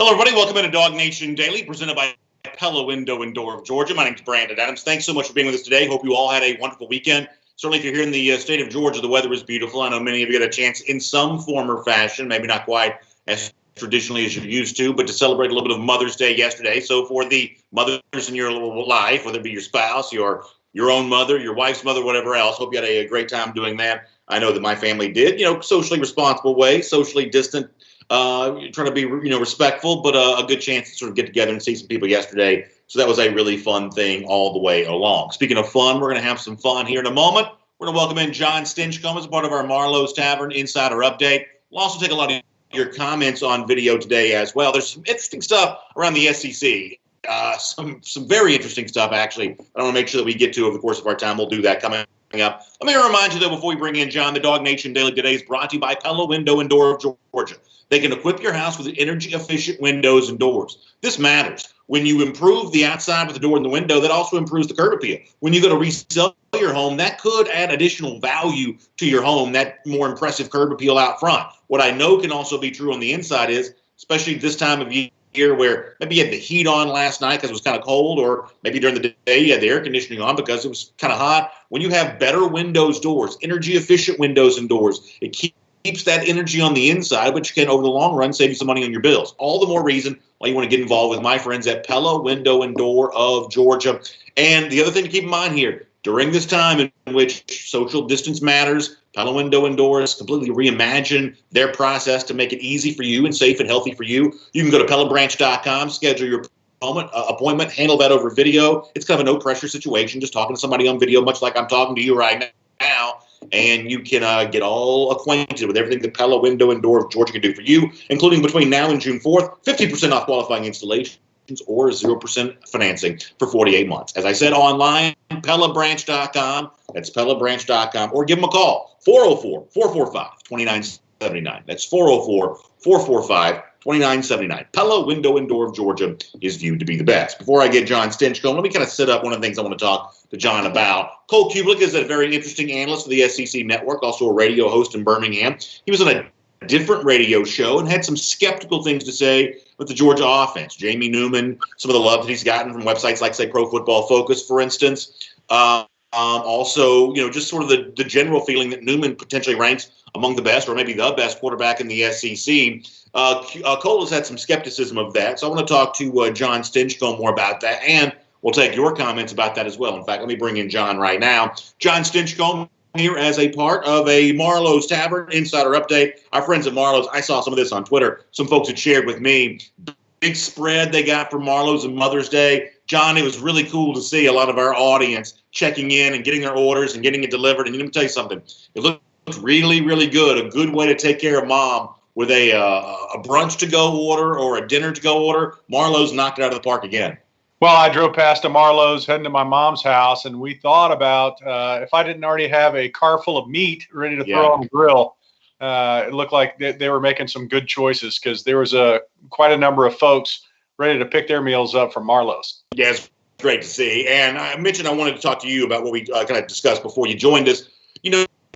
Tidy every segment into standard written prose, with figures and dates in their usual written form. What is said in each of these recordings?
Hello, everybody. Welcome into DawgNation Daily, presented by Pella Window and Door of Georgia. My name's Brandon Adams. Thanks so much for being with us today. Hope you all had a wonderful weekend. Certainly, if you're here in the state of Georgia, the weather is beautiful. I know many of you get a chance in some form or fashion, maybe not quite as traditionally as you're used to, but to celebrate a little bit of Mother's Day yesterday. So for the mothers in your life, whether it be your spouse, your own mother, your wife's mother, whatever else, hope you had a great time doing that. I know that my family did, socially responsible way, socially distant, trying to be, respectful, but a good chance to sort of get together and see some people yesterday. So that was a really fun thing all the way along. Speaking of fun, we're going to have some fun here in a moment. We're going to welcome in John STINCHCOMB as a part of our Marlowe's Tavern Insider Update. We'll also take a lot of your comments on video today as well. There's some interesting stuff around the SEC. Some very interesting stuff, actually. I want to make sure that we get to over the course of our time. We'll do that coming up. Let me remind you, though, before we bring in John, the DawgNation Daily today is brought to you by Pella Window and Door of Georgia. They can equip your house with energy-efficient windows and doors. This matters. When you improve the outside with the door and the window, that also improves the curb appeal. When you go to resell your home, that could add additional value to your home, that more impressive curb appeal out front. What I know can also be true on the inside is, especially this time of year where maybe you had the heat on last night because it was kind of cold, or maybe during the day you had the air conditioning on because it was kind of hot. When you have better windows, doors, energy-efficient windows and doors, it keeps that energy on the inside, which can, over the long run, save you some money on your bills. All the more reason why you want to get involved with my friends at Pella Window and Door of Georgia. And the other thing to keep in mind here, during this time in which social distance matters, Pella Window and Door has completely reimagined their process to make it easy for you and safe and healthy for you. You can go to PellaBranch.com, schedule your appointment, handle that over video. It's kind of a no-pressure situation, just talking to somebody on video, much like I'm talking to you right now. And you can get all acquainted with everything that Pella Window and Door of Georgia can do for you, including between now and June 4th, 50% off qualifying installations or 0% financing for 48 months. As I said, online, PellaBranch.com. That's PellaBranch.com. Or give them a call, 404-445-2979. That's 404-445-2979. Pella Window and Door of Georgia is viewed to be the best. Before I get John STINCHCOMB, let me kind of set up one of the things I want to talk to John about. Cole Kubelik is a very interesting analyst for the SEC Network, also a radio host in Birmingham. He was on a different radio show and had some skeptical things to say with the Georgia offense. Jamie Newman, some of the love that he's gotten from websites like, say, Pro Football Focus, for instance. Also, just sort of the general feeling that Newman potentially ranks among the best or maybe the best quarterback in the SEC. Cole has had some skepticism of that. So I want to talk to John STINCHCOMB more about that, and we'll take your comments about that as well. In fact, let me bring in John right now. John STINCHCOMB here as a part of a Marlowe's Tavern Insider Update. Our friends at Marlowe's, I saw some of this on Twitter. Some folks had shared with me. Big spread they got for Marlowe's and Mother's Day. John, it was really cool to see a lot of our audience checking in and getting their orders and getting it delivered. And let me tell you something. It looked really, really good. A good way to take care of mom with a brunch to-go order or a dinner to-go order. Marlowe's knocked it out of the park again. Well, I drove past a Marlowe's heading to my mom's house, and we thought about if I didn't already have a car full of meat ready to throw on the grill. It looked like they were making some good choices because there was quite a number of folks ready to pick their meals up from Marlowe's. Yeah, it's great to see. And I mentioned I wanted to talk to you about what we kind of discussed before you joined us.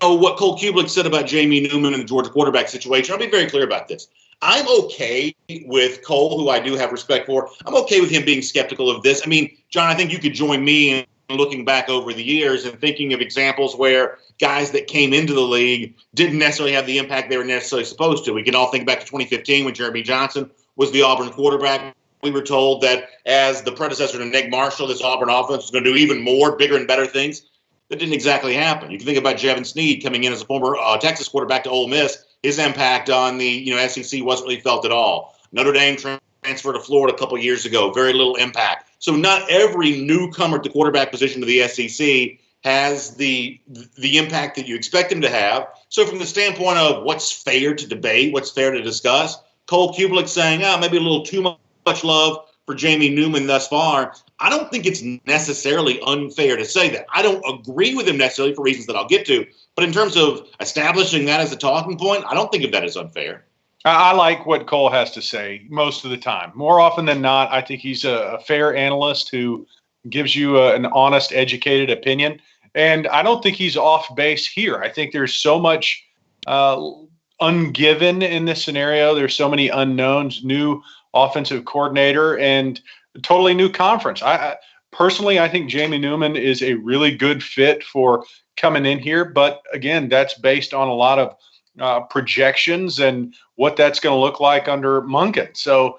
What Cole Kubelik said about Jamie Newman and the Georgia quarterback situation. I'll be very clear about this. I'm okay with Cole, who I do have respect for. I'm okay with him being skeptical of this. I mean, John, I think you could join me in looking back over the years and thinking of examples where guys that came into the league didn't necessarily have the impact they were necessarily supposed to. We can all think back to 2015 when Jeremy Johnson was the Auburn quarterback. We were told that as the predecessor to Nick Marshall, this Auburn offense was going to do even more, bigger and better things. That didn't exactly happen. You can think about Jevin Snead coming in as a former Texas quarterback to Ole Miss. His impact on the SEC wasn't really felt at all. Notre Dame transferred to Florida a couple of years ago. Very little impact. So not every newcomer at the quarterback position to the SEC has the impact that you expect him to have. So from the standpoint of what's fair to debate, what's fair to discuss, Cole Kubelik saying, maybe a little too much love for Jamie Newman thus far. I don't think it's necessarily unfair to say that. I don't agree with him necessarily for reasons that I'll get to. But in terms of establishing that as a talking point, I don't think of that as unfair. I like what Cole has to say most of the time. More often than not, I think he's a fair analyst who gives you an honest, educated opinion. And I don't think he's off base here. I think there's so much ungiven in this scenario. There's so many unknowns, new offensive coordinator and a totally new conference. Personally, I think Jamie Newman is a really good fit for coming in here. But again, that's based on a lot of projections and what that's going to look like under Munkin. So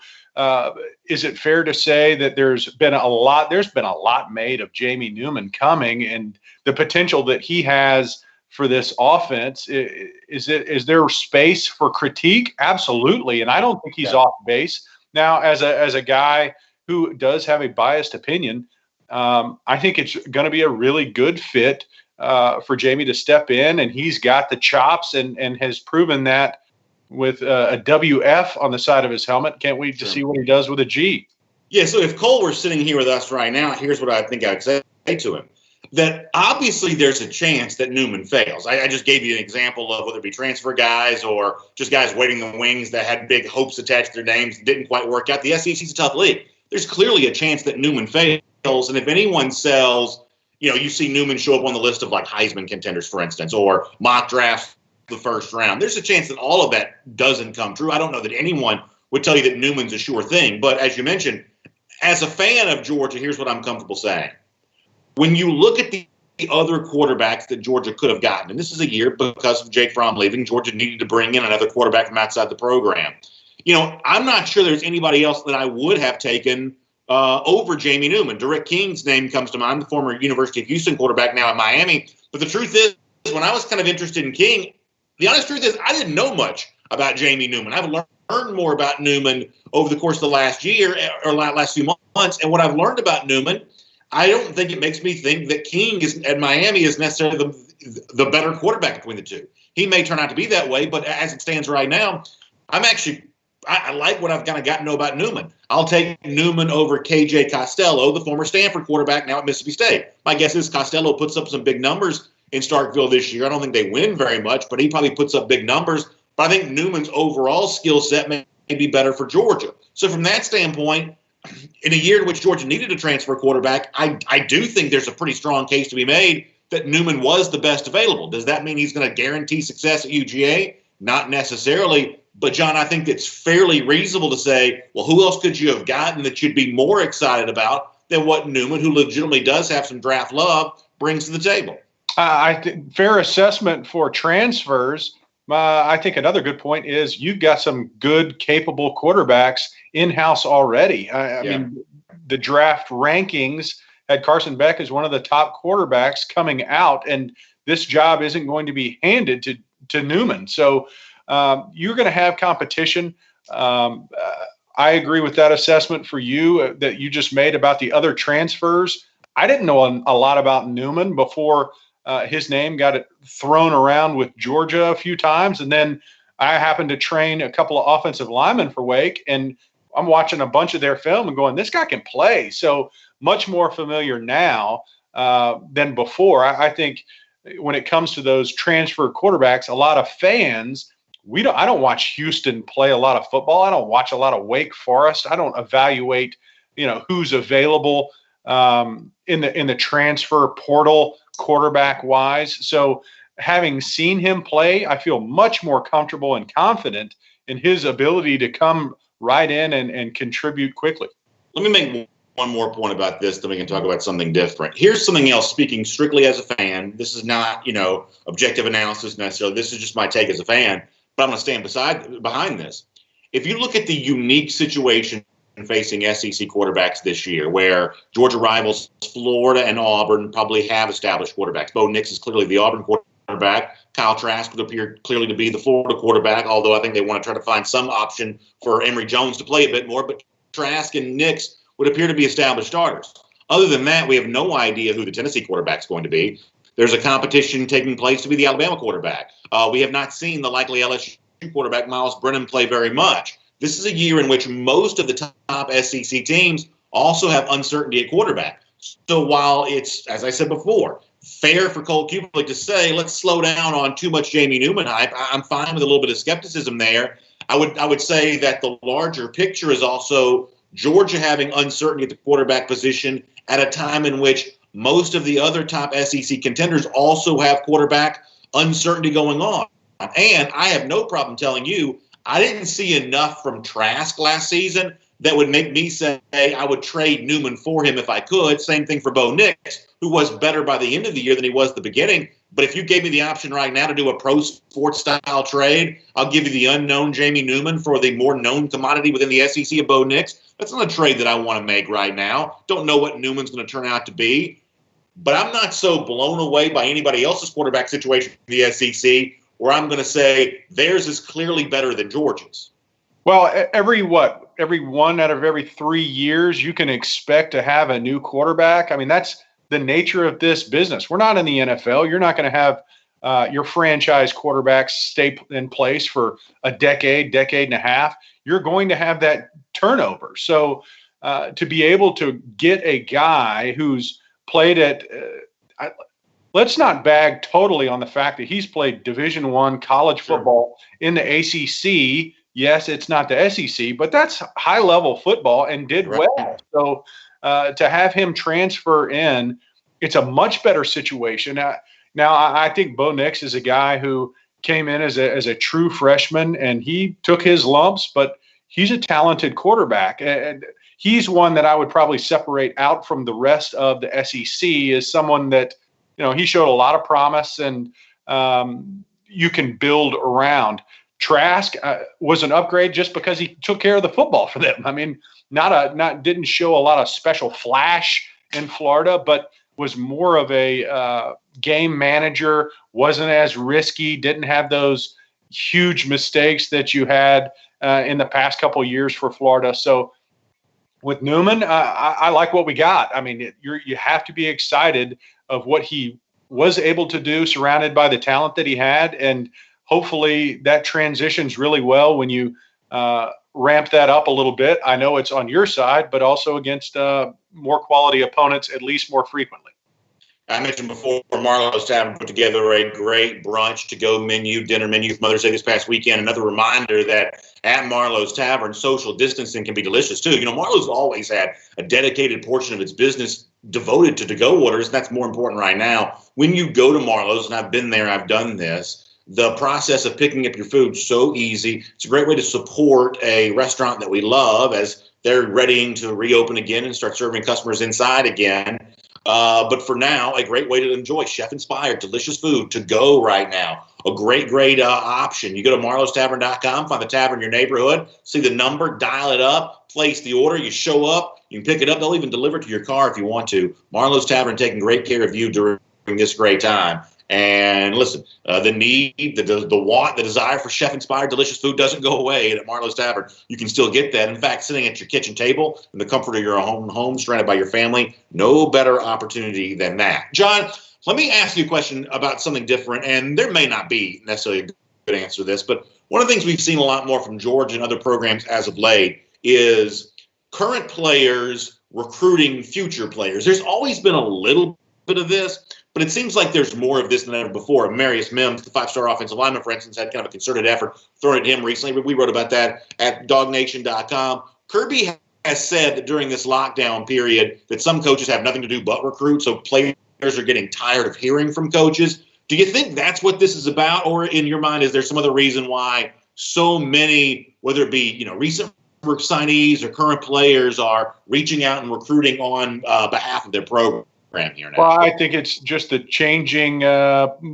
is it fair to say that there's been a lot made of Jamie Newman coming and the potential that he has for this offense? Is there space for critique? Absolutely. And I don't think he's off base. Now, as a guy who does have a biased opinion, I think it's going to be a really good fit for Jamie to step in, and he's got the chops and has proven that with a WF on the side of his helmet. Can't wait to see what he does with a G. Yeah, so if Cole were sitting here with us right now, here's what I think I'd say to him. That obviously there's a chance that Newman fails. I just gave you an example of whether it be transfer guys or just guys waiting in the wings that had big hopes attached to their names, didn't quite work out. The SEC's a tough league. There's clearly a chance that Newman fails, and if anyone sells, you see Newman show up on the list of like Heisman contenders, for instance, or mock drafts the first round. There's a chance that all of that doesn't come true. I don't know that anyone would tell you that Newman's a sure thing, but as you mentioned, as a fan of Georgia, here's what I'm comfortable saying. When you look at the other quarterbacks that Georgia could have gotten, and this is a year because of Jake Fromm leaving, Georgia needed to bring in another quarterback from outside the program. I'm not sure there's anybody else that I would have taken over Jamie Newman. Derek King's name comes to mind, the former University of Houston quarterback, now at Miami. But the truth is, when I was kind of interested in King, the honest truth is I didn't know much about Jamie Newman. I've learned more about Newman over the course of the last year or last few months. And what I've learned about Newman, I don't think it makes me think that King at Miami is necessarily the better quarterback between the two. He may turn out to be that way, but as it stands right now, I like what I've kind of gotten to know about Newman. I'll take Newman over KJ Costello, the former Stanford quarterback, now at Mississippi State. My guess is Costello puts up some big numbers in Starkville this year. I don't think they win very much, but he probably puts up big numbers. But I think Newman's overall skill set may be better for Georgia. So from that standpoint, in a year in which Georgia needed a transfer quarterback, I do think there's a pretty strong case to be made that Newman was the best available. Does that mean he's going to guarantee success at UGA? Not necessarily. But, John, I think it's fairly reasonable to say, well, who else could you have gotten that you'd be more excited about than what Newman, who legitimately does have some draft love, brings to the table? I think fair assessment for transfers. I think another good point is you've got some good, capable quarterbacks in-house already. I mean, the draft rankings had Carson Beck as one of the top quarterbacks coming out, and this job isn't going to be handed to Newman. So you're going to have competition. I agree with that assessment for you that you just made about the other transfers. I didn't know a lot about Newman before his name got thrown around with Georgia a few times. And then I happened to train a couple of offensive linemen for Wake, and I'm watching a bunch of their film and going, this guy can play. So much more familiar now than before. I think when it comes to those transfer quarterbacks, a lot of fans, I don't watch Houston play a lot of football. I don't watch a lot of Wake Forest. I don't evaluate, who's available in the transfer portal quarterback wise. So having seen him play, I feel much more comfortable and confident in his ability to come right in and contribute quickly. Let me make one more point about this, then we can talk about something different. Here's something else, speaking strictly as a fan. This is not, objective analysis necessarily. This is just my take as a fan, but I'm going to stand behind this. If you look at the unique situation facing SEC quarterbacks this year, where Georgia rivals Florida and Auburn probably have established quarterbacks. Bo Nix is clearly the Auburn quarterback. Kyle Trask would appear clearly to be the Florida quarterback, although I think they want to try to find some option for Emory Jones to play a bit more. But Trask and Nix would appear to be established starters. Other than that, we have no idea who the Tennessee quarterback is going to be. There's a competition taking place to be the Alabama quarterback. We have not seen the likely LSU quarterback, Miles Brennan, play very much. This is a year in which most of the top SEC teams also have uncertainty at quarterback. So while it's, as I said before, fair for Cole Kubelik to say, let's slow down on too much Jamie Newman hype, I'm fine with a little bit of skepticism there. I would say that the larger picture is also Georgia having uncertainty at the quarterback position at a time in which most of the other top SEC contenders also have quarterback uncertainty going on. And I have no problem telling you, I didn't see enough from Trask last season that would make me say I would trade Newman for him if I could. Same thing for Bo Nix, who was better by the end of the year than he was at the beginning. But if you gave me the option right now to do a pro sports style trade, I'll give you the unknown Jamie Newman for the more known commodity within the SEC of Bo Nix. That's not a trade that I want to make right now. Don't know what Newman's going to turn out to be. But I'm not so blown away by anybody else's quarterback situation in the SEC where I'm going to say theirs is clearly better than Georgia's. Well, every 1 out of every 3 years, you can expect to have a new quarterback. I mean, that's the nature of this business. We're not in the NFL. You're not going to have your franchise quarterbacks stay in place for a decade and a half. You're going to have that turnover. So to be able to get a guy who's played at let's not bag totally on the fact that he's played Division I college football in the ACC. Yes, it's not the SEC, but that's high-level football and did well. So to have him transfer in, it's a much better situation. Now, I think Bo Nix is a guy who came in as a true freshman, and he took his lumps, but he's a talented quarterback. And he's one that I would probably separate out from the rest of the SEC as someone that, he showed a lot of promise, and you can build around. Trask was an upgrade just because he took care of the football for them. I mean, didn't show a lot of special flash in Florida, but was more of a game manager, wasn't as risky, didn't have those huge mistakes that you had in the past couple of years for Florida. So with Newman, I like what we got. I mean, you have to be excited of what he was able to do, surrounded by the talent that he had, and hopefully that transitions really well when you ramp that up a little bit. I know it's on your side, but also against more quality opponents, at least more frequently. I mentioned before, Marlowe's Tavern put together a great brunch to-go menu, dinner menu for Mother's Day this past weekend. Another reminder that at Marlowe's Tavern, social distancing can be delicious too. Marlowe's always had a dedicated portion of its business devoted to to-go orders, and that's more important right now. When you go to Marlowe's, and I've been there, I've done this, the process of picking up your food so easy. It's a great way to support a restaurant that we love as they're readying to reopen again and start serving customers inside again. But for now, a great way to enjoy chef-inspired, delicious food to go right now. A great option. You go to marlowestavern.com, find the tavern in your neighborhood, see the number, dial it up, place the order. You show up, you can pick it up. They'll even deliver it to your car if you want to. Marlowe's Tavern taking great care of you during this great time. And listen, the need, the want, the desire for chef-inspired delicious food doesn't go away at Marlowe's Tavern. You can still get that. In fact, sitting at your kitchen table in the comfort of your own home, surrounded by your family, no better opportunity than that. John, let me ask you a question about something different, and there may not be necessarily a good answer to this, but one of the things we've seen a lot more from Georgia and other programs as of late is current players recruiting future players. There's always been a little bit of this, but it seems like there's more of this than ever before. Marius Mims, the five-star offensive lineman, for instance, had kind of a concerted effort thrown at him recently. We wrote about that at DawgNation.com. Kirby has said that during this lockdown period that some coaches have nothing to do but recruit, so players are getting tired of hearing from coaches. Do you think that's what this is about, or in your mind, is there some other reason why so many, whether it be recent signees or current players, are reaching out and recruiting on behalf of their program? Here now? Well, I think it's just the changing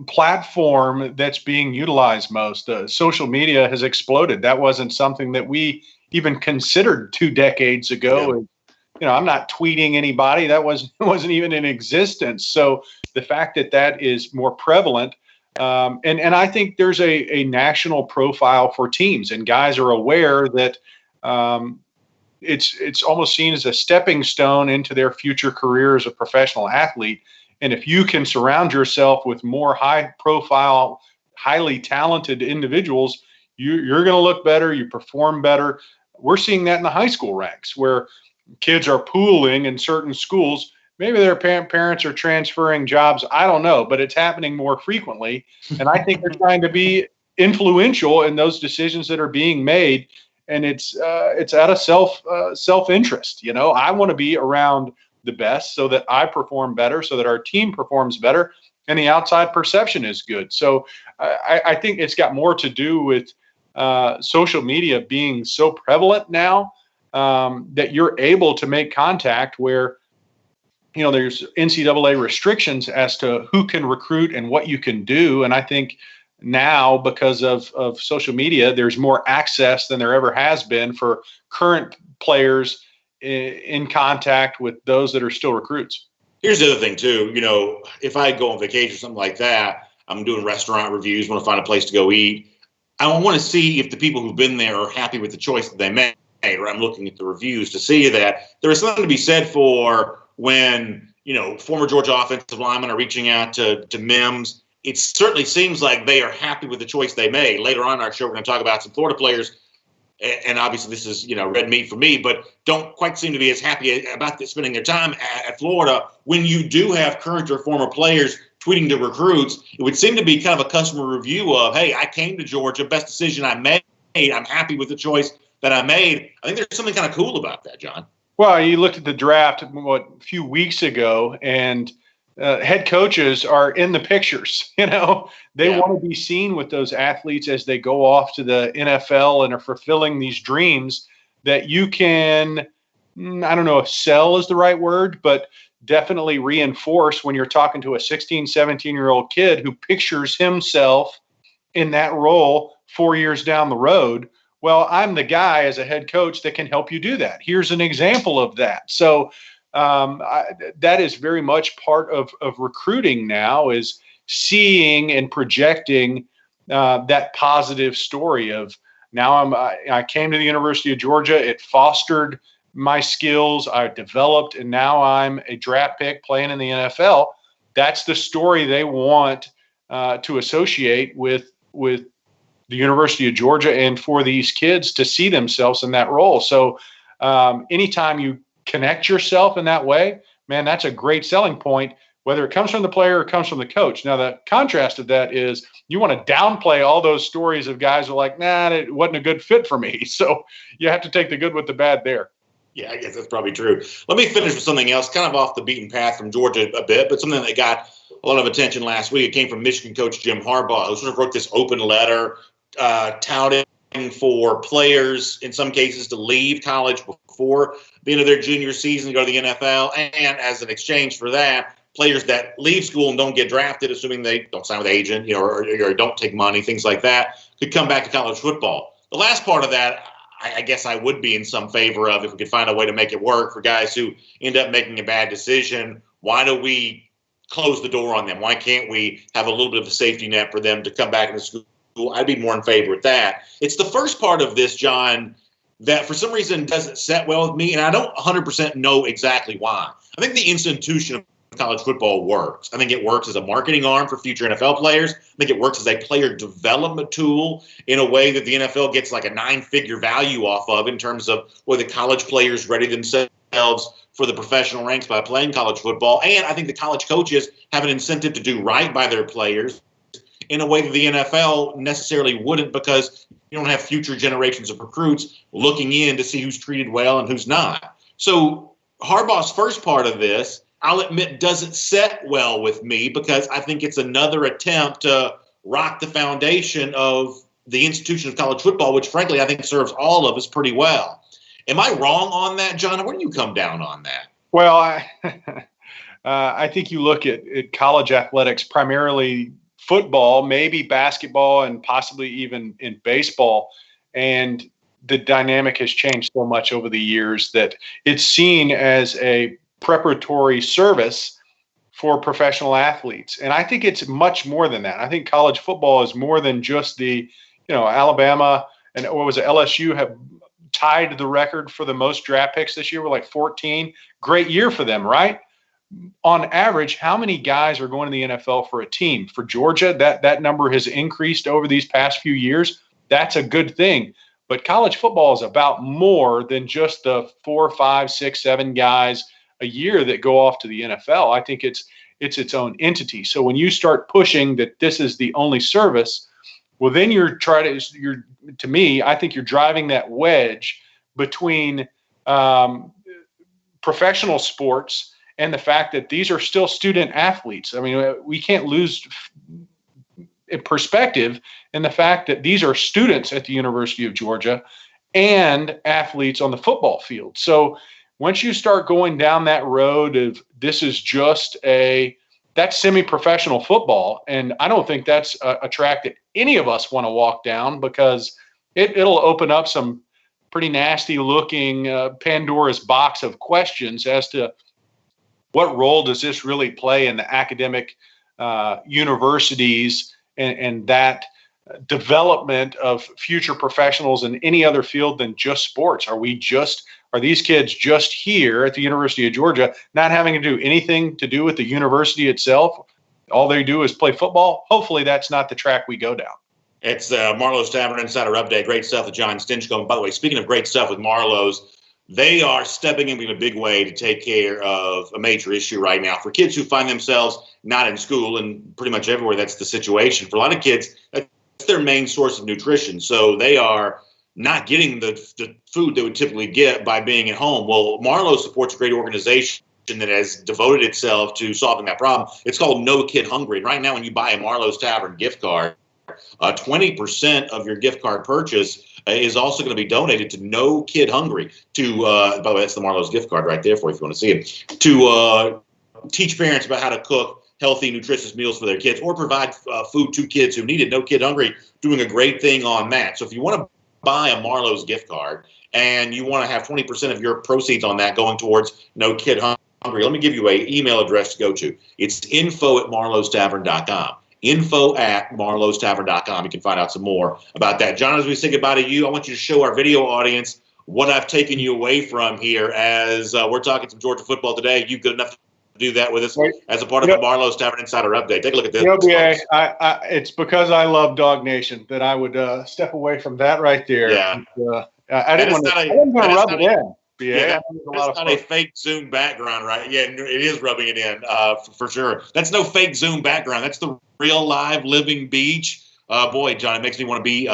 platform that's being utilized most. Social media has exploded. That wasn't something that we even considered 2 decades ago. Yeah. I'm not tweeting anybody. That wasn't even in existence. So the fact that is more prevalent, and I think there's a national profile for teams, and guys are aware that it's almost seen as a stepping stone into their future career as a professional athlete. And if you can surround yourself with more high profile, highly talented individuals, you're going to look better. You perform better. We're seeing that in the high school ranks where kids are pooling in certain schools. Maybe their parents are transferring jobs. I don't know, but it's happening more frequently. And I think they're trying to be influential in those decisions that are being made. And it's out of self-interest. I want to be around the best so that I perform better, so that our team performs better, and the outside perception is good. So I think it's got more to do with social media being so prevalent now, that you're able to make contact where, there's NCAA restrictions as to who can recruit and what you can do. And I think now, because of social media, there's more access than there ever has been for current players in contact with those that are still recruits. Here's the other thing too. If I go on vacation or something like that, I'm doing restaurant reviews, want to find a place to go eat. I want to see if the people who've been there are happy with the choice that they made, or I'm looking at the reviews to see that there is something to be said for when, former Georgia offensive linemen are reaching out to Mims. It certainly seems like they are happy with the choice they made. Later on in our show, we're going to talk about some Florida players, and obviously this is, red meat for me, but don't quite seem to be as happy about spending their time at Florida. When you do have current or former players tweeting to recruits, it would seem to be kind of a customer review of, hey, I came to Georgia, best decision I made. I'm happy with the choice that I made. I think there's something kind of cool about that, John. Well, you looked at the draft a few weeks ago, and head coaches are in the pictures. They want to be seen with those athletes as they go off to the NFL and are fulfilling these dreams that you can, I don't know if sell is the right word, but definitely reinforce when you're talking to a 16, 17-year-old kid who pictures himself in that role 4 years down the road. Well, I'm the guy as a head coach that can help you do that. Here's an example of that. So that is very much part of recruiting now, is seeing and projecting that positive story of, now I came to the University of Georgia. It fostered my skills. I developed, and now I'm a draft pick playing in the NFL. That's the story they want to associate with the University of Georgia, and for these kids to see themselves in that role. So anytime you connect yourself in that way, man, that's a great selling point, whether it comes from the player or comes from the coach. Now, the contrast of that is you want to downplay all those stories of guys who are like, nah, it wasn't a good fit for me. So you have to take the good with the bad there. Yeah, I guess that's probably true. Let me finish with something else, kind of off the beaten path from Georgia a bit, but something that got a lot of attention last week. It came from Michigan coach Jim Harbaugh, who sort of wrote this open letter touting for players, in some cases, to leave college before the end of their junior season to go to the NFL. And as an exchange for that, players that leave school and don't get drafted, assuming they don't sign with an agent, or don't take money, things like that, could come back to college football. The last part of that, I guess I would be in some favor of, if we could find a way to make it work for guys who end up making a bad decision. Why do we close the door on them? Why can't we have a little bit of a safety net for them to come back into school? I'd be more in favor of that. It's the first part of this, John, that for some reason doesn't set well with me, and I don't 100% know exactly why. I think the institution of college football works. I think it works as a marketing arm for future NFL players. I think it works as a player development tool in a way that the NFL gets like a 9-figure value off of, in terms of where the college players ready themselves for the professional ranks by playing college football. And I think the college coaches have an incentive to do right by their players in a way that the NFL necessarily wouldn't, because you don't have future generations of recruits looking in to see who's treated well and who's not. So Harbaugh's first part of this, I'll admit, doesn't set well with me, because I think it's another attempt to rock the foundation of the institution of college football, which frankly I think serves all of us pretty well. Am I wrong on that, John? Where do you come down on that? Well, I think you look at college athletics, primarily football, maybe basketball, and possibly even in baseball. And the dynamic has changed so much over the years that it's seen as a preparatory service for professional athletes. And I think it's much more than that. I think college football is more than just the, Alabama and what was it, LSU have tied the record for the most draft picks this year with like 14. Great year for them, right? On average, how many guys are going to the NFL for a team? For Georgia, that number has increased over these past few years. That's a good thing. But college football is about more than just the 4, 5, 6, 7 guys a year that go off to the NFL. I think it's its own entity. So when you start pushing that this is the only service, well, then to me, I think you're driving that wedge between professional sports and the fact that these are still student athletes. I mean, we can't lose perspective in the fact that these are students at the University of Georgia and athletes on the football field. So once you start going down that road of this is just that's semi-professional football, and I don't think that's a track that any of us want to walk down, because it'll open up some pretty nasty looking Pandora's box of questions as to what role does this really play in the academic universities and that development of future professionals in any other field than just sports. Are these kids just here at the University of Georgia, not having to do anything to do with the university itself? All they do is play football. Hopefully that's not the track we go down. It's Marlowe's Tavern Insider Update. Great stuff with John STINCHCOMB. By the way, speaking of great stuff with Marlowe's, they are stepping in a big way to take care of a major issue right now for kids who find themselves not in school, and pretty much everywhere that's the situation. For a lot of kids, that's their main source of nutrition. So they are not getting the food they would typically get by being at home. Well, Marlowe supports a great organization that has devoted itself to solving that problem. It's called No Kid Hungry. And right now, when you buy a Marlowe's Tavern gift card, 20% of your gift card purchase is also going to be donated to No Kid Hungry. By the way, that's the Marlowe's gift card right there for you if you want to see it. To teach parents about how to cook healthy, nutritious meals for their kids, or provide food to kids who need it. No Kid Hungry doing a great thing on that. So if you want to buy a Marlowe's gift card and you want to have 20% of your proceeds on that going towards No Kid Hungry, let me give you an email address to go to. It's info@marlowestavern.com. info@marlowestavern.com. You can find out some more about that. John, as we say goodbye to you, I want you to show our video audience what I've taken you away from here as we're talking some Georgia football today. You good enough to do that with us as a part of the Marlowe's Tavern Insider Update? Take a look at this. UGA, it's because I love DawgNation that I would step away from that right there. Yeah. I didn't want to rub it in. Yeah, that's not a fake Zoom background, right? Yeah, it is rubbing it in for sure. That's no fake Zoom background. That's the real live living beach. Boy, John, it makes me want to be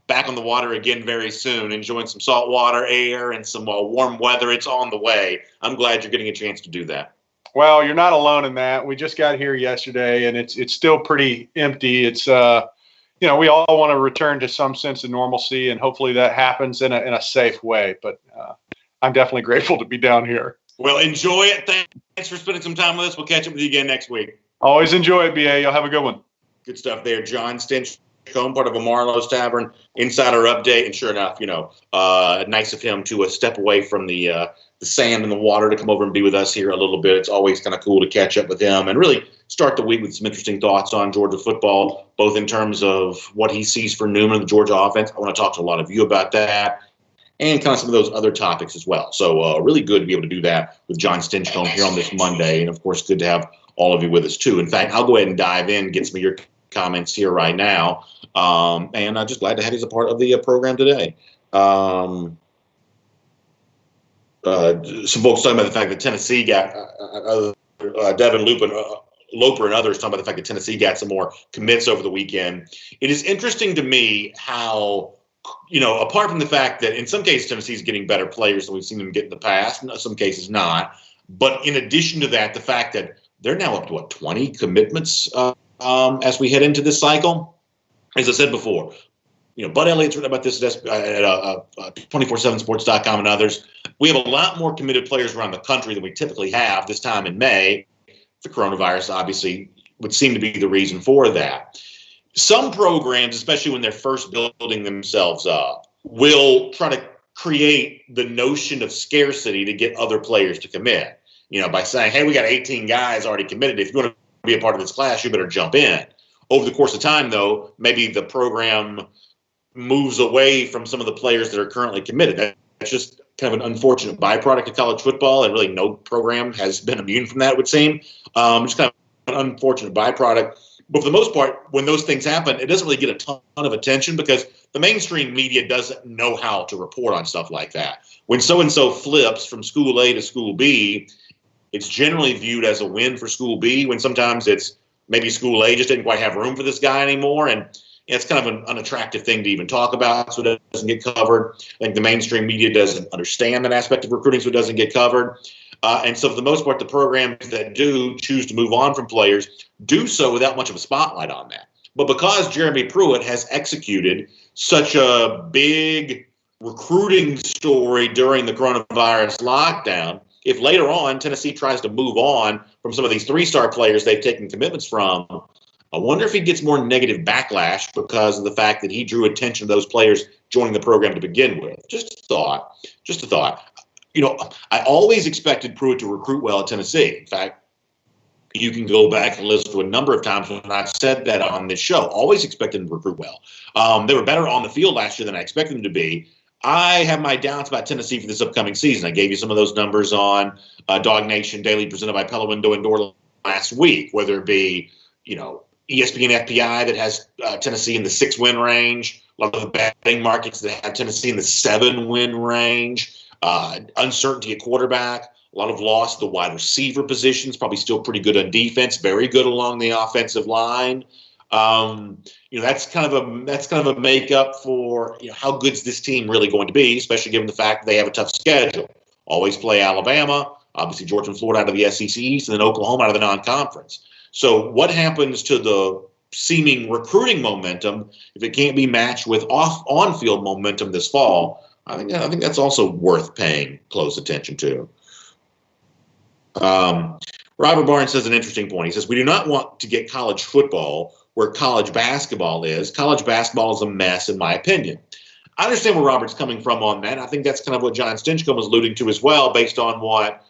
back on the water again very soon, enjoying some saltwater air and some warm weather. It's on the way. I'm glad you're getting a chance to do that. Well, you're not alone in that. We just got here yesterday, and it's still pretty empty. It's we all want to return to some sense of normalcy, and hopefully that happens in a safe way. But I'm definitely grateful to be down here. Well, enjoy it. Thanks for spending some time with us. We'll catch up with you again next week. Always enjoy it, BA. You'll have a good one. Good stuff there. John STINCHCOMB, part of a Marlowe's Tavern Insider Update. And sure enough, nice of him to step away from the sand and the water to come over and be with us here a little bit. It's always kind of cool to catch up with him and really start the week with some interesting thoughts on Georgia football, both in terms of what he sees for Newman and the Georgia offense. I want to talk to a lot of you about that, and kind of some of those other topics as well. So really good to be able to do that with John STINCHCOMB here on this Monday. And, of course, good to have all of you with us, too. In fact, I'll go ahead and dive in, get some of your comments here right now. And I'm just glad to have you as a part of the program today. Some folks talking about the fact that Tennessee got Devin Loper and others talking about the fact that Tennessee got some more commits over the weekend. It is interesting to me how, apart from the fact that in some cases Tennessee's getting better players than we've seen them get in the past, in some cases not. But in addition to that, the fact that they're now up to 20 commitments as we head into this cycle. As I said before, Bud Elliott's written about this at 247sports.com and others. We have a lot more committed players around the country than we typically have this time in May. The coronavirus obviously would seem to be the reason for that. Some programs, especially when they're first building themselves up, will try to create the notion of scarcity to get other players to commit. By saying, hey, we got 18 guys already committed. If you want to be a part of this class, you better jump in. Over the course of time, though, maybe the program moves away from some of the players that are currently committed. That's just kind of an unfortunate byproduct of college football, and really no program has been immune from that, it would seem. Just kind of an unfortunate byproduct. But for the most part, when those things happen, it doesn't really get a ton of attention because the mainstream media doesn't know how to report on stuff like that. When so-and-so flips from school A to school B, it's generally viewed as a win for school B, when sometimes it's maybe school A just didn't quite have room for this guy anymore. And it's kind of an unattractive thing to even talk about, so it doesn't get covered. I think the mainstream media doesn't understand that aspect of recruiting, so it doesn't get covered. And so for the most part, the programs that do choose to move on from players do so without much of a spotlight on that. But because Jeremy Pruitt has executed such a big recruiting story during the coronavirus lockdown, if later on Tennessee tries to move on from some of these three-star players they've taken commitments from, I wonder if he gets more negative backlash because of the fact that he drew attention to those players joining the program to begin with. Just a thought. Just a thought. I always expected Pruitt to recruit well at Tennessee. In fact, you can go back and listen to a number of times when I've said that on this show. Always expected them to recruit well. They were better on the field last year than I expected them to be. I have my doubts about Tennessee for this upcoming season. I gave you some of those numbers on DawgNation Daily presented by Pella Window and Door last week, whether it be, ESPN FPI that has Tennessee in the 6-win range, a lot of the betting markets that have Tennessee in the 7-win range, uncertainty at quarterback, a lot of loss at the wide receiver positions, probably still pretty good on defense, very good along the offensive line. That's kind of a makeup for how good's this team really going to be, especially given the fact that they have a tough schedule. Always play Alabama, obviously Georgia and Florida out of the SEC East, and then Oklahoma out of the non-conference. So what happens to the seeming recruiting momentum if it can't be matched with on-field momentum this fall? I think that's also worth paying close attention to. Robert Barnes says an interesting point. He says, we do not want to get college football where college basketball is. College basketball is a mess, in my opinion. I understand where Robert's coming from on that. I think that's kind of what John STINCHCOMB was alluding to as well, based on what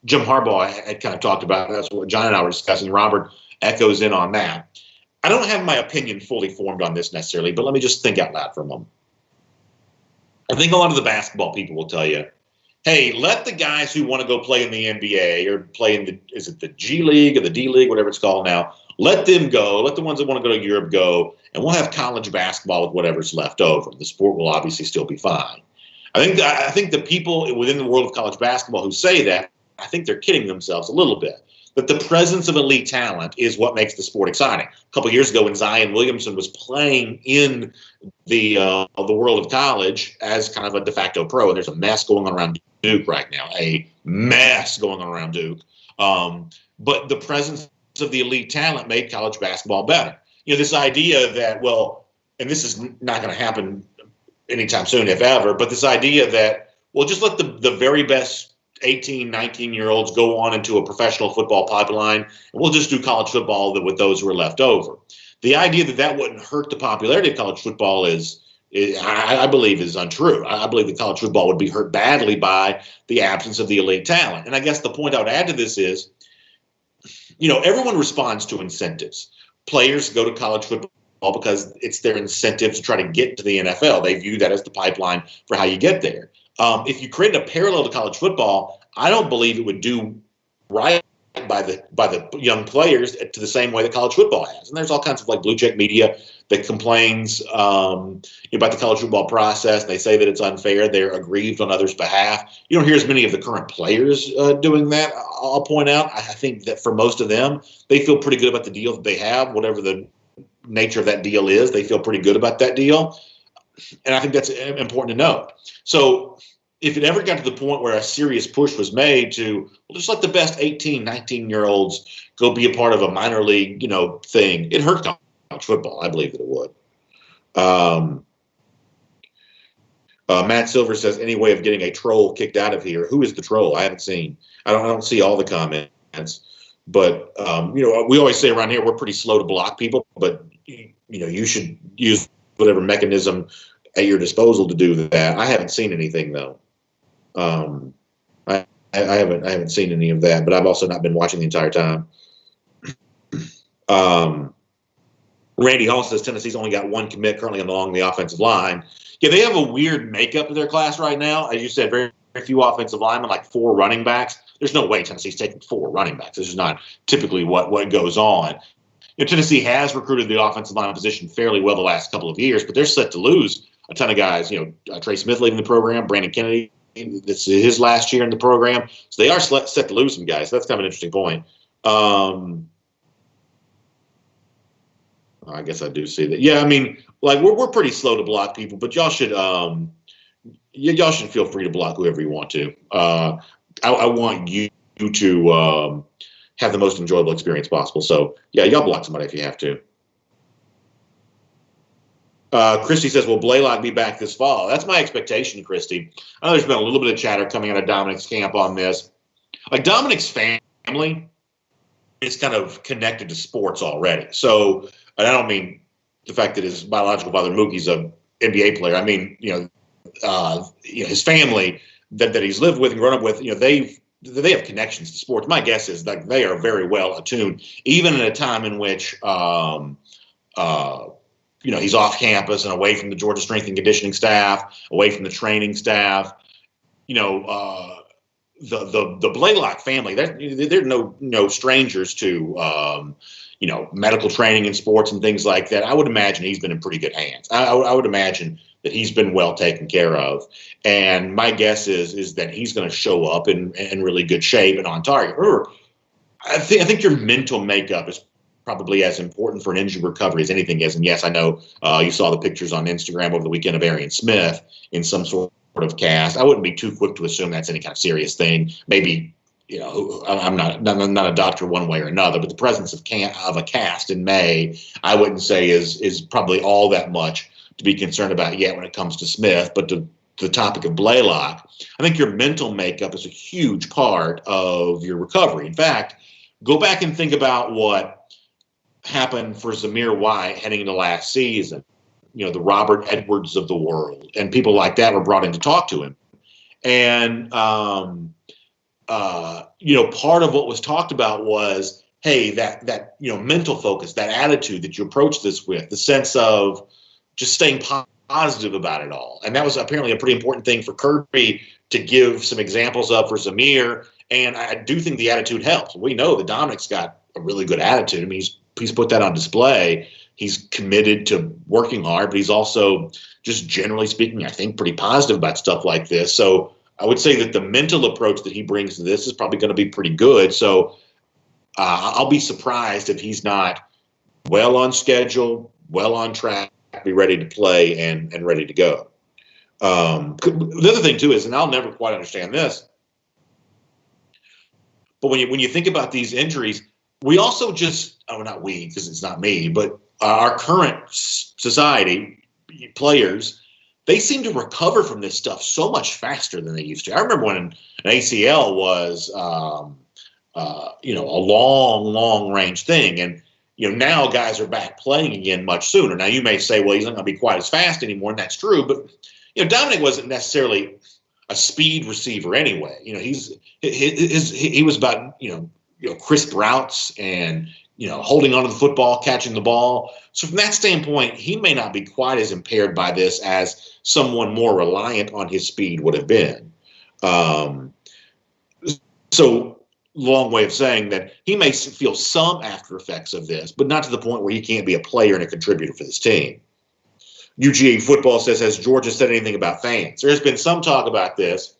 Jim Harbaugh had kind of talked about. That's what John and I were discussing. Robert echoes in on that. I don't have my opinion fully formed on this necessarily, but let me just think out loud for a moment. I think a lot of the basketball people will tell you, hey, let the guys who want to go play in the NBA or play in the G League or the D League, whatever it's called now, let them go. Let the ones that want to go to Europe go, and we'll have college basketball with whatever's left over. The sport will obviously still be fine. I think the people within the world of college basketball who say that, I think they're kidding themselves a little bit. But the presence of elite talent is what makes the sport exciting. A couple of years ago when Zion Williamson was playing in the world of college as kind of a de facto pro, and there's a mess going on around Duke right now, a mess going on around Duke. But the presence of the elite talent made college basketball better. This idea that, and this is not going to happen anytime soon, if ever, but this idea that, just let the very best 18, 19-year-olds go on into a professional football pipeline, and we'll just do college football with those who are left over. The idea that wouldn't hurt the popularity of college football I believe is untrue. I believe that college football would be hurt badly by the absence of the elite talent. And I guess the point I would add to this is, everyone responds to incentives. Players go to college football because it's their incentive to try to get to the NFL. They view that as the pipeline for how you get there. If you create a parallel to college football, I don't believe it would do right by the young players to the same way that college football has. And there's all kinds of blue check media that complains about the college football process. They say that it's unfair. They're aggrieved on others' behalf. You don't hear as many of the current players doing that. I'll point out, I think that for most of them, they feel pretty good about the deal that they have, whatever the nature of that deal is. They feel pretty good about that deal. And I think that's important to note. So if it ever got to the point where a serious push was made to, just let the best 18, 19-year-olds go be a part of a minor league, thing, it hurt college football. I believe that it would. Matt Silver says, any way of getting a troll kicked out of here? Who is the troll? I haven't seen. I don't see all the comments. But, we always say around here we're pretty slow to block people. But, you should use whatever mechanism at your disposal to do that. I haven't seen anything, though. I haven't seen any of that, but I've also not been watching the entire time. Randy Hall says Tennessee's only got one commit currently along the offensive line. Yeah, they have a weird makeup of their class right now. As you said, very, very few offensive linemen, like 4 running backs. There's no way Tennessee's taking 4 running backs. This is not typically what goes on. Tennessee has recruited the offensive line position fairly well the last couple of years, but they're set to lose a ton of guys. Trey Smith leaving the program, Brandon Kennedy, this is his last year in the program. So they are set to lose some guys. So that's kind of an interesting point. I guess I do see that. Yeah, we're pretty slow to block people, but y'all should feel free to block whoever you want to. I want you to have the most enjoyable experience possible. So, yeah, y'all block somebody if you have to. Christy says, will Blaylock be back this fall? That's my expectation, Christy. I know there's been a little bit of chatter coming out of Dominic's camp on this. Like, Dominic's family is kind of connected to sports already. So, and I don't mean the fact that his biological father, Mookie's an NBA player. I mean, his family that he's lived with and grown up with, they have connections to sports. My guess is that they are very well attuned, even in a time in which, he's off campus and away from the Georgia strength and conditioning staff, away from the training staff. The Blaylock family, they're no strangers to, medical training in sports and things like that. I would imagine he's been in pretty good hands. I would imagine that he's been well taken care of. And my guess is that he's going to show up in really good shape and on target. I think your mental makeup is probably as important for an injury recovery as anything is. And yes, I know you saw the pictures on Instagram over the weekend of Arian Smith in some sort of cast. I wouldn't be too quick to assume that's any kind of serious thing. Maybe, I'm not a doctor one way or another, but the presence of a cast in May, I wouldn't say is probably all that much to be concerned about yet when it comes to Smith. But the topic of Blaylock, I think your mental makeup is a huge part of your recovery. In fact, go back and think about what happened for Zamir White heading into last season. The Robert Edwards of the world and people like that were brought in to talk to him. And, part of what was talked about was, hey, that mental focus, that attitude that you approach this with, the sense of just staying positive about it all. And that was apparently a pretty important thing for Kirby to give some examples of for Zamir. And I do think the attitude helps. We know that Dominic's got a really good attitude. I mean, he's put that on display. He's committed to working hard, but he's also, just generally speaking, I think pretty positive about stuff like this. So I would say that the mental approach that he brings to this is probably going to be pretty good. So I'll be surprised if he's not well on schedule, well on track, be ready to play and ready to go. The other thing too is, and I'll never quite understand this, but when you think about these injuries, we also not we, because it's not me, but our current society, players, they seem to recover from this stuff so much faster than they used to. I remember when an ACL was, a long range thing. And, now guys are back playing again much sooner. Now, you may say, well, he's not going to be quite as fast anymore, and that's true. But, Dominic wasn't necessarily a speed receiver anyway. He was about, crisp routes and, holding onto the football, catching the ball. So from that standpoint, he may not be quite as impaired by this as someone more reliant on his speed would have been. So long way of saying that he may feel some after effects of this, but not to the point where he can't be a player and a contributor for this team. UGA football says, has Georgia said anything about fans? There's been some talk about this.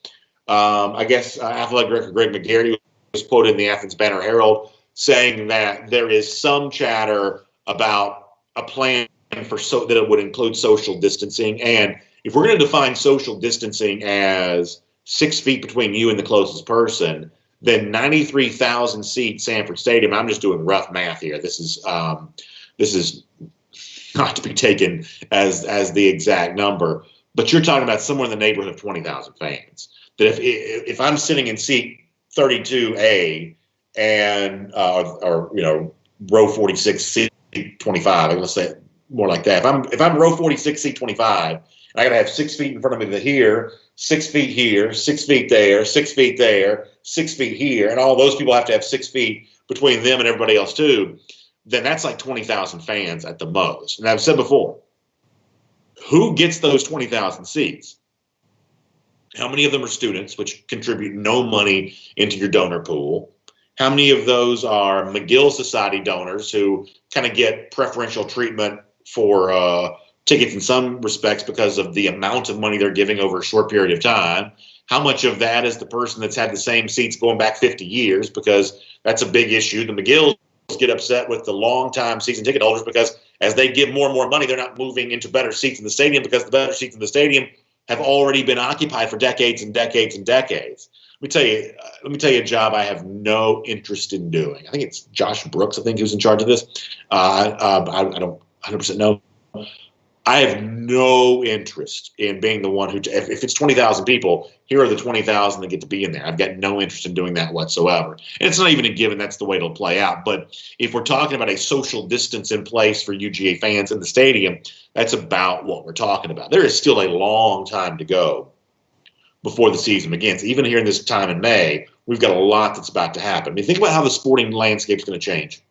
I guess athletic director Greg McGarity was quoted in the Athens Banner-Herald saying that there is some chatter about a plan that it would include social distancing. And if we're going to define social distancing as 6 feet between you and the closest person, then 93,000 seat Sanford Stadium, I'm just doing rough math here. This is not to be taken as the exact number, but you're talking about somewhere in the neighborhood of 20,000 fans. That if I'm sitting in seat 32A and row 46, seat 25, I'm going to say it more like that. If I'm row 46, seat 25, and I got to have 6 feet in front of me here, 6 feet here, 6 feet there, 6 feet there, 6 feet here, and all those people have to have 6 feet between them and everybody else too, then that's like 20,000 fans at the most. And I've said before, who gets those 20,000 seats? How many of them are students, which contribute no money into your donor pool? How many of those are McGill Society donors who kind of get preferential treatment for tickets in some respects because of the amount of money they're giving over a short period of time? How much of that is the person that's had the same seats going back 50 years? Because that's a big issue. The McGills get upset with the long-time season ticket holders because as they give more and more money, they're not moving into better seats in the stadium because the better seats in the stadium have already been occupied for decades and decades and decades. Let me tell you a job I have no interest in doing. I think it's Josh Brooks, I think, who's in charge of this. I don't 100% know. I have no interest in being the one who, if it's 20,000 people, here are the 20,000 that get to be in there. I've got no interest in doing that whatsoever. And it's not even a given that's the way it'll play out. But if we're talking about a social distance in place for UGA fans in the stadium, that's about what we're talking about. There is still a long time to go before the season begins. Even here in this time in May, we've got a lot that's about to happen. I mean, think about how the sporting landscape is going to change.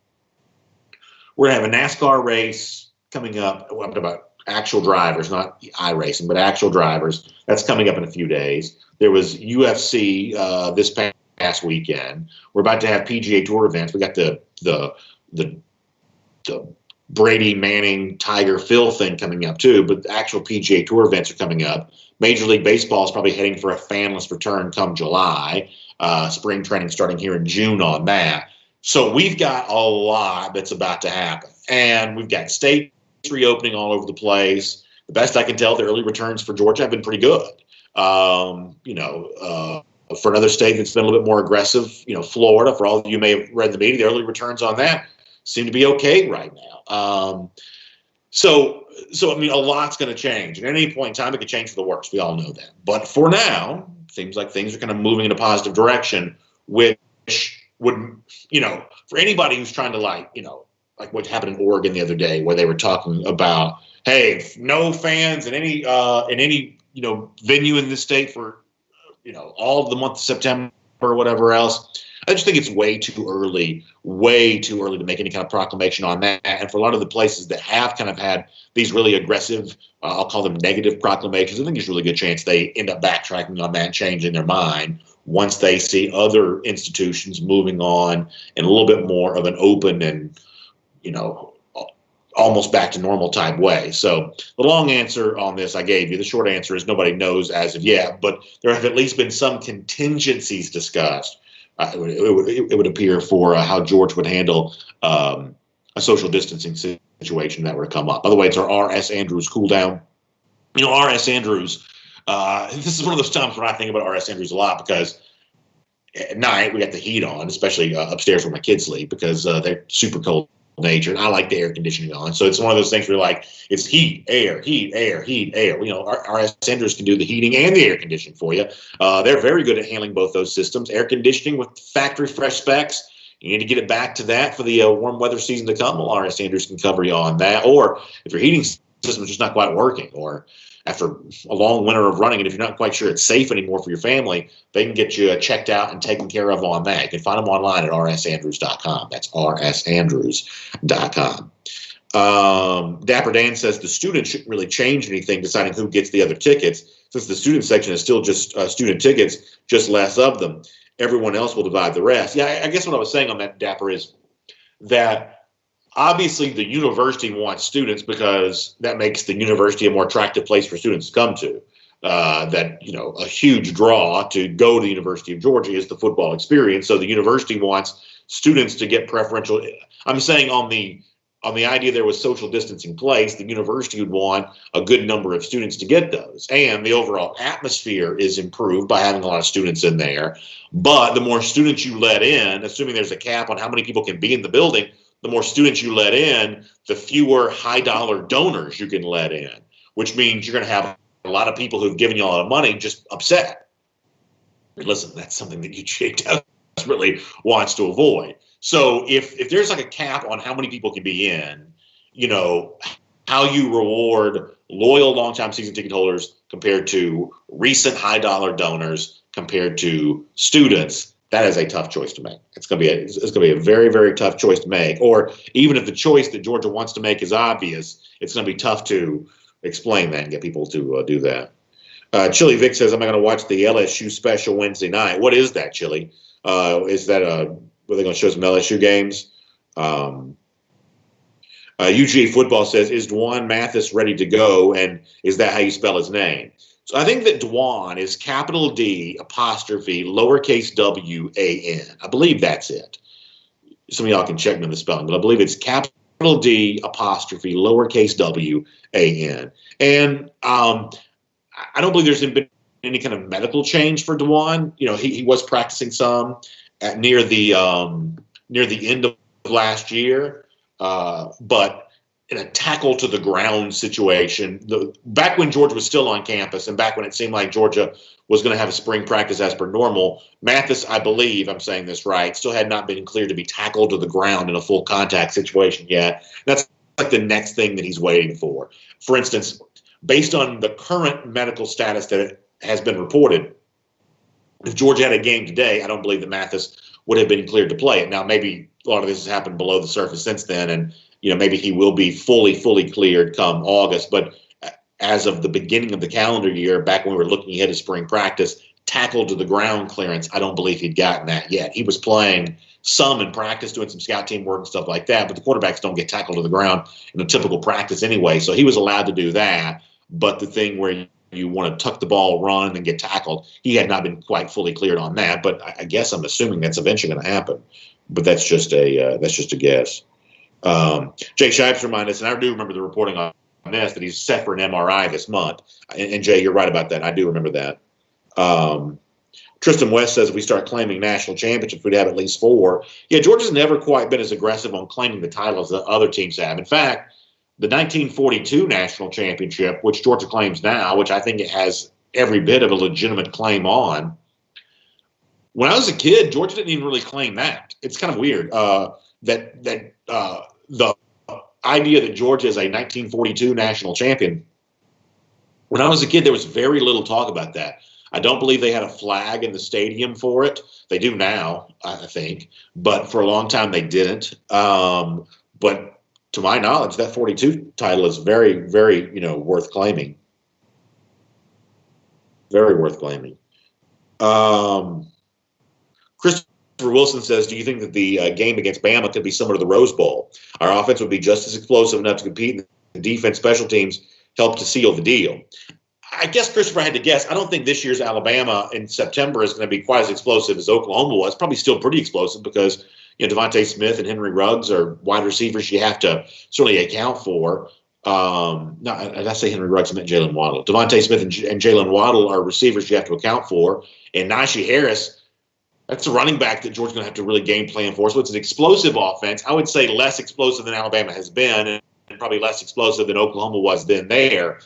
We're going to have a NASCAR race coming up. Well, about actual drivers, not iRacing, but actual drivers. That's coming up in a few days. There was UFC this past weekend. We're about to have PGA Tour events. We got the Brady, Manning, Tiger, Phil thing coming up too, but the actual PGA Tour events are coming up. Major League Baseball is probably heading for a fanless return come July. Spring training starting here in June on that. So we've got a lot that's about to happen. And we've got states reopening all over the place. The best I can tell, the early returns for Georgia have been pretty good. For another state that's been a little bit more aggressive, Florida, for all of you may have read the media, the early returns on that seem to be okay right now. So I mean, a lot's going to change. And at any point in time, it could change for the worse. We all know that. But for now, it seems like things are kind of moving in a positive direction, which would, for anybody who's trying to like what happened in Oregon the other day, where they were talking about, hey, no fans in any venue in this state for all of the month of September or whatever else. I just think it's way too early to make any kind of proclamation on that. And for a lot of the places that have kind of had these really aggressive, I'll call them negative proclamations, I think there's a really good chance they end up backtracking on that and changing their mind once they see other institutions moving on in a little bit more of an open and almost back to normal type way. So the long answer on this I gave you. The short answer is nobody knows as of yet, but there have at least been some contingencies discussed. It would appear for how George would handle a social distancing situation that were to come up. By the way, it's our R.S. Andrews cool down. R.S. Andrews, this is one of those times when I think about R.S. Andrews a lot because at night we got the heat on, especially upstairs where my kids sleep because they're super cold nature, and I like the air conditioning on. So it's one of those things where like it's heat, air, heat, air, heat, air. Our Sanders can do the heating and the air conditioning for you. They're very good at handling both those systems. Air conditioning with factory fresh specs. You need to get it back to that for the warm weather season to come. Well, RS Sanders can cover you on that. Or if your heating system is just not quite working, or after a long winter of running, and if you're not quite sure it's safe anymore for your family, they can get you checked out and taken care of on that. You can find them online at rsandrews.com. That's rsandrews.com. Dapper Dan says the students shouldn't really change anything deciding who gets the other tickets, since the student section is still just student tickets, just less of them. Everyone else will divide the rest. Yeah, I guess what I was saying on that, Dapper, is that obviously the university wants students because that makes the university a more attractive place for students to come to. A huge draw to go to the University of Georgia is the football experience. So the university wants students to get preferential. I'm saying on the idea there was social distancing place, the university would want a good number of students to get those. And the overall atmosphere is improved by having a lot of students in there. But the more students you let in, assuming there's a cap on how many people can be in the building, the more students you let in, the fewer high-dollar donors you can let in, which means you're going to have a lot of people who've given you a lot of money just upset. Listen, that's something that UGA desperately wants to avoid. So if there's like a cap on how many people can be in, how you reward loyal long-time season ticket holders compared to recent high-dollar donors compared to students, that is a tough choice to make. It's going to be a very, very tough choice to make. Or even if the choice that Georgia wants to make is obvious, it's going to be tough to explain that and get people to do that. Chili Vic says, "I'm not going to watch the LSU special Wednesday night." What is that, Chili? Is that were they going to show some LSU games? UGA football says, "Is Dwan Mathis ready to go? And is that how you spell his name?" So I think that Dwan is capital D apostrophe lowercase W-A-N. I believe that's it. Some of y'all can check me on the spelling, but I believe it's capital D apostrophe lowercase W-A-N. And I don't believe there's been any kind of medical change for DeJuan. He was practicing some near the end of last year, but in a tackle to the ground situation, back when Georgia was still on campus and back when it seemed like Georgia was going to have a spring practice as per normal, Mathis, I believe I'm saying this right, still had not been cleared to be tackled to the ground in a full contact situation yet. That's like the next thing that he's waiting for. For instance, based on the current medical status that has been reported, if Georgia had a game today, I don't believe that Mathis would have been cleared to play it. Now, maybe a lot of this has happened below the surface since then, and maybe he will be fully cleared come August. But as of the beginning of the calendar year, back when we were looking ahead to spring practice, tackle to the ground clearance, I don't believe he'd gotten that yet. He was playing some in practice, doing some scout team work and stuff like that, but the quarterbacks don't get tackled to the ground in a typical practice anyway. So he was allowed to do that. But the thing where you want to tuck the ball, run, and get tackled, he had not been quite fully cleared on that. But I guess I'm assuming that's eventually going to happen. But that's just a guess. Jay Shipes reminded us, and I do remember the reporting on this, that he's set for an MRI this month. And Jay, you're right about that. I do remember that. Tristan West says if we start claiming national championships, we'd have at least 4. Yeah, Georgia's never quite been as aggressive on claiming the titles that other teams have. In fact, the 1942 national championship, which Georgia claims now, which I think it has every bit of a legitimate claim on. When I was a kid, Georgia didn't even really claim that. It's kind of weird that the idea that Georgia is a 1942 national champion. When I was a kid, there was very little talk about that. I don't believe they had a flag in the stadium for it. They do now, I think, but for a long time they didn't. But to my knowledge, that 42 title is very, very, worth claiming. Very worth claiming. Christopher Wilson says, do you think that the game against Bama could be similar to the Rose Bowl? Our offense would be just as explosive enough to compete, and the defense, special teams help to seal the deal. I guess, Christopher, I had to guess. I don't think this year's Alabama in September is going to be quite as explosive as Oklahoma was. Probably still pretty explosive because, Devontae Smith and Henry Ruggs are wide receivers you have to certainly account for. No, I say Henry Ruggs, I meant Jalen Waddle. Devontae Smith and Jalen Waddle are receivers you have to account for. And Najee Harris, that's a running back that Georgia's going to have to really game plan for. So it's an explosive offense. I would say less explosive than Alabama has been and probably less explosive than Oklahoma was then there.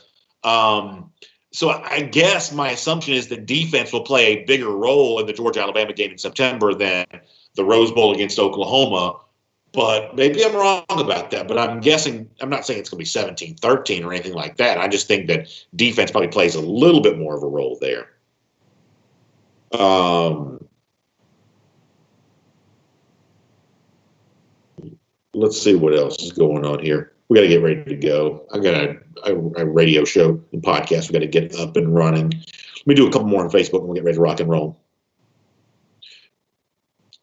So I guess my assumption is that defense will play a bigger role in the Georgia-Alabama game in September than the Rose Bowl against Oklahoma. But maybe I'm wrong about that. But I'm guessing – I'm not saying it's going to be 17-13 or anything like that. I just think that defense probably plays a little bit more of a role there. Let's see what else is going on here. We got to get ready to go. I got a radio show and podcast. We got to get up and running. Let me do a couple more on Facebook and we'll get ready to rock and roll.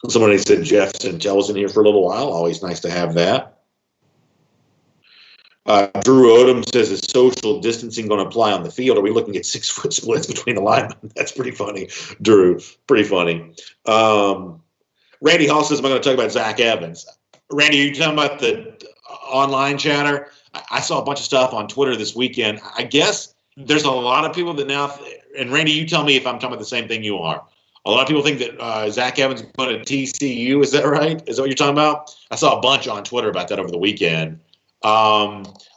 Somebody said Jeff Sintel's in here for a little while. Always nice to have that. Drew Odom says, is social distancing going to apply on the field? Are we looking at 6-foot splits between the linemen? That's pretty funny, Drew. Pretty funny. Randy Hall says, am I going to talk about Zach Evans? Randy, are you talking about the online chatter? I saw a bunch of stuff on Twitter this weekend. I guess there's a lot of people that now, and Randy, you tell me if I'm talking about the same thing you are. A lot of people think that Zach Evans is going to TCU. Is that right? Is that what you're talking about? I saw a bunch on Twitter about that over the weekend.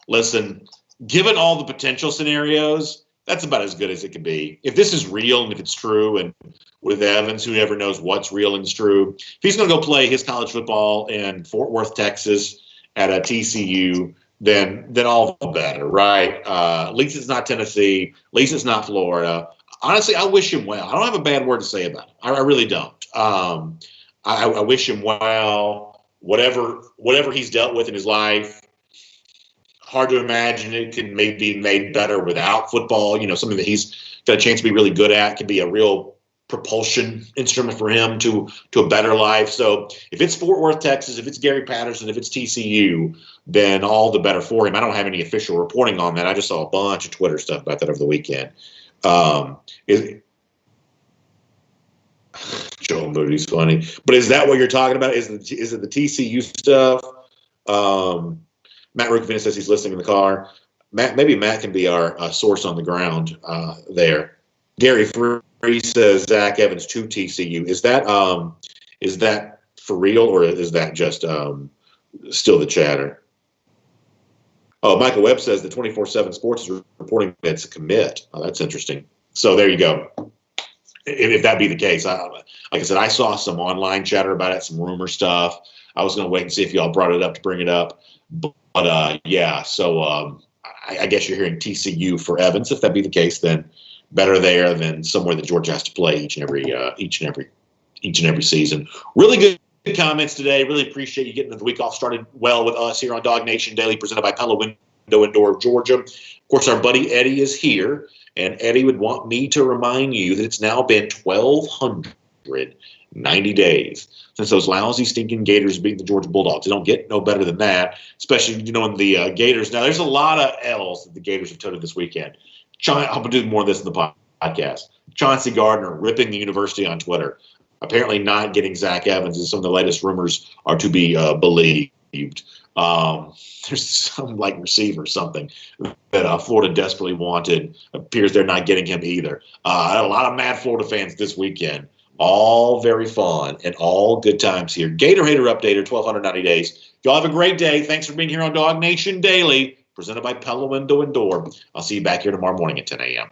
Listen, given all the potential scenarios, that's about as good as it can be. If this is real and if it's true, and with Evans, who never knows what's real and is true, if he's going to go play his college football in Fort Worth, Texas at a TCU, then all the better, right? At least it's not Tennessee. At least it's not Florida. Honestly, I wish him well. I don't have a bad word to say about him. I really don't. I wish him well. Whatever he's dealt with in his life, hard to imagine it can maybe be made better without football. Something that he's got a chance to be really good at can be a real propulsion instrument for him to a better life. So if it's Fort Worth, Texas, if it's Gary Patterson, if it's TCU, then all the better for him. I don't have any official reporting on that. I just saw a bunch of Twitter stuff about that over the weekend. Joel Moody's funny, but is that what you're talking about? Is it the TCU stuff? Matt Rukavina says he's listening in the car. Maybe Matt can be our source on the ground there. Gary Free says Zach Evans to TCU. Is that for real, or is that just still the chatter? Oh, Michael Webb says the 24/7 Sports is reporting that it's a commit. Oh, that's interesting. So there you go. If that be the case, like I said, I saw some online chatter about it, some rumor stuff. I was going to wait and see if y'all brought it up to bring it up. But yeah, so I guess you're hearing TCU for Evans. If that be the case, then better there than somewhere that Georgia has to play each and every season. Really good comments today. Really appreciate you getting the week off started well with us here on DawgNation Daily, presented by Pella Window and Door of Georgia. Of course, our buddy Eddie is here, and Eddie would want me to remind you that it's now been 1,290 days since those lousy, stinking Gators beat the Georgia Bulldogs. They don't get no better than that, especially, in the Gators. Now, there's a lot of L's that the Gators have toted this weekend. I'm going to do more of this in the podcast. Chauncey Gardner ripping the university on Twitter. Apparently not getting Zach Evans, and some of the latest rumors are to be believed. There's some receiver or something that Florida desperately wanted. Appears they're not getting him either. I had a lot of mad Florida fans this weekend. All very fun and all good times here. Gator Hater Updater, 1,290 days. Y'all have a great day. Thanks for being here on DawgNation Daily, presented by Pella Window and Door. I'll see you back here tomorrow morning at 10 a.m.